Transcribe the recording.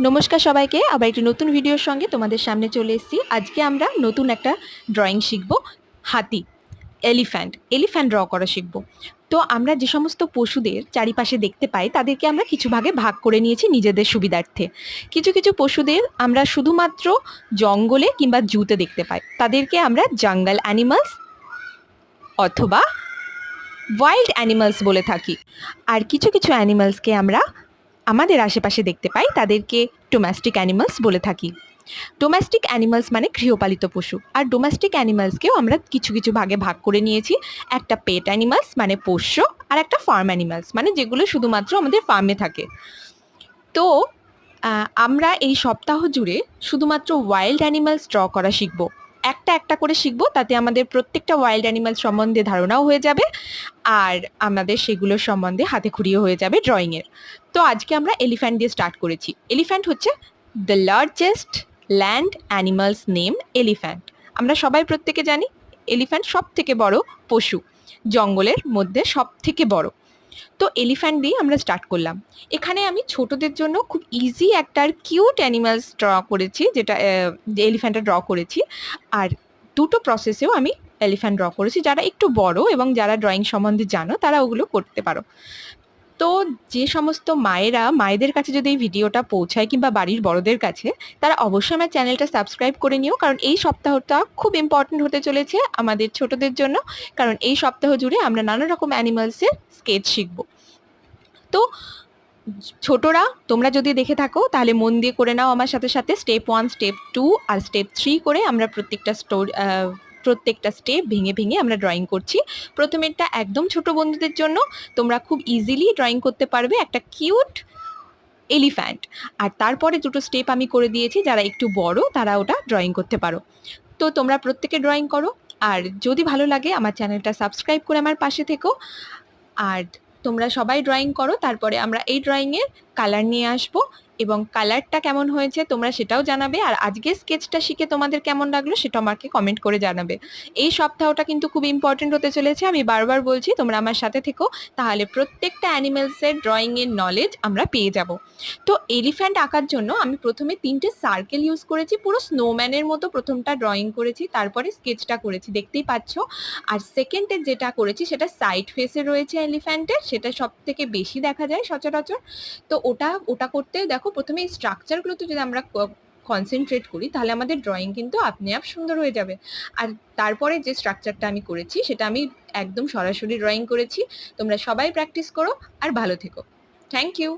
নমস্কার সবাইকে, আবার একটি নতুন ভিডিওর সঙ্গে তোমাদের সামনে চলে এসেছি। আজকে আমরা নতুন একটা ড্রয়িং শিখব। হাতি, এলিফ্যান্ট ড্র করা শিখব। তো আমরা যে সমস্ত পশুদের চারিপাশে দেখতে পাই তাদেরকে আমরা কিছু ভাগে ভাগ করে নিয়েছি নিজেদের সুবিধার্থে। কিছু কিছু পশুদের আমরা শুধুমাত্র জঙ্গলে কিংবা জুতে দেখতে পাই, তাদেরকে আমরা জঙ্গল অ্যানিমালস অথবা ওয়াইল্ড অ্যানিমালস বলে থাকি। আর কিছু কিছু অ্যানিমালসকে আমরা আমাদের আশেপাশে দেখতে পাই, তাদেরকে ডোমেস্টিক অ্যানিমালস বলে থাকি। ডোমেস্টিক অ্যানিমালস মানে গৃহপালিত পশু, আর ডোমেস্টিক অ্যানিমালসকেও আমরা কিছু কিছু ভাগে ভাগ করে নিয়েছি। একটা পেট অ্যানিমালস মানে পোষ্য, আর একটা ফার্ম অ্যানিমালস মানে যেগুলো শুধুমাত্র আমাদের ফার্মে থাকে। তো আমরা এই সপ্তাহ জুড়ে শুধুমাত্র ওয়াইল্ড অ্যানিমালস ড্র করা শিখব। একটা একটা করে শিখব, তাতে আমাদের প্রত্যেকটা ওয়াইল্ড অ্যানিমাল সম্বন্ধে ধারণাও হয়ে যাবে, আর আমাদের সেগুলোর সম্বন্ধে হাতে খড়িও হয়ে যাবে ড্রয়িংয়ের। তো আজকে আমরা এলিফ্যান্ট দিয়ে স্টার্ট করেছি। এলিফ্যান্ট হচ্ছে the largest land animals name elephant. আমরা সবাই প্রত্যেকে জানি এলিফ্যান্ট সব থেকে বড় পশু, জঙ্গলের মধ্যে সব থেকে বড়। তো এলিফ্যান্ট দিয়ে আমরা স্টার্ট করলাম। এখানে আমি ছোটদের জন্য খুব ইজি একটা কিউট অ্যানিমালস ড্র করেছি, যেটা এলিফ্যান্টটা ড্র করেছি। আর দুটো প্রসেসেও আমি এলিফ্যান্ট ড্র করেছি। যারা একটু বড় এবং যারা ড্রয়িং সম্বন্ধে জানো তারা ওগুলো করতে পারো। তো যে সমস্ত মায়েদের কাছে যদি এই ভিডিওটা পৌঁছায় কিংবা বাড়ির বড়দের কাছে, তারা অবশ্যই আমার চ্যানেলটা সাবস্ক্রাইব করে নিও, কারণ এই সপ্তাহটা খুব ইম্পর্টেন্ট হতে চলেছে আমাদের ছোটদের জন্য। কারণ এই সপ্তাহ জুড়ে আমরা নানা রকম অ্যানিমালসের স্কেচ শিখব। তো ছোটরা তোমরা যদি দেখে থাকো তাহলে মন দিয়ে করে নাও আমার সাথে সাথে। স্টেপ 1, স্টেপ 2 আর স্টেপ 3 করে আমরা প্রত্যেকটা স্টেপ ভেঙে ভেঙে আমরা ড্রয়িং করছি। প্রথমেরটা একদম ছোট বন্ধুদের জন্য, তোমরা খুব ইজিলি ড্রয়িং করতে পারবে একটা কিউট এলিফ্যান্ট। আর তারপরে দুটো স্টেপ আমি করে দিয়েছি, যারা একটু বড় তারা ওটা ড্রয়িং করতে পারো। তো তোমরা প্রত্যেকে ড্রয়িং করো, আর যদি ভালো লাগে আমার চ্যানেলটা সাবস্ক্রাইব করে আমার পাশে থেকো। আর তোমরা সবাই ড্রয়িং করো, তারপরে আমরা এই ড্রয়িংয়ের কালার নিয়ে আসবো, এবং কালারটা কেমন হয়েছে তোমরা সেটাও জানাবে। আর আজকে স্কেচটা শিখে তোমাদের কেমন লাগলো সেটা আমাকে কমেন্ট করে জানাবে। এই সপ্তাহটা কিন্তু খুব ইম্পর্টেন্ট হতে চলেছে, আমি বারবার বলছি তোমরা আমার সাথে থেকো, তাহলে প্রত্যেকটা অ্যানিমেলসের ড্রয়িংয়ের নলেজ আমরা পেয়ে যাব। তো এলিফ্যান্ট আঁকার জন্য আমি প্রথমে 3টে সার্কেল ইউজ করেছি, পুরো স্নোম্যানের মতো প্রথমটা ড্রয়িং করেছি, তারপরে স্কেচটা করেছি, দেখতেই পাচ্ছ। আর সেকেন্ডের যেটা করেছি সেটা সাইড ফেসে রয়েছে এলিফ্যান্টের, সেটা সব থেকে বেশি দেখা যায় সচরাচর। তো ওটা করতে দেখো, প্রথমে এই স্ট্রাকচারগুলোতে যদি আমরা কনসেন্ট্রেট করি তাহলে আমাদের ড্রয়িং কিন্তু আপনি আপ সুন্দর হয়ে যাবে। আর তারপরে যে স্ট্রাকচারটা আমি করেছি সেটা আমি একদম সরাসরি ড্রয়িং করেছি। তোমরা সবাই প্র্যাকটিস করো আর ভালো থেকো। Thank you.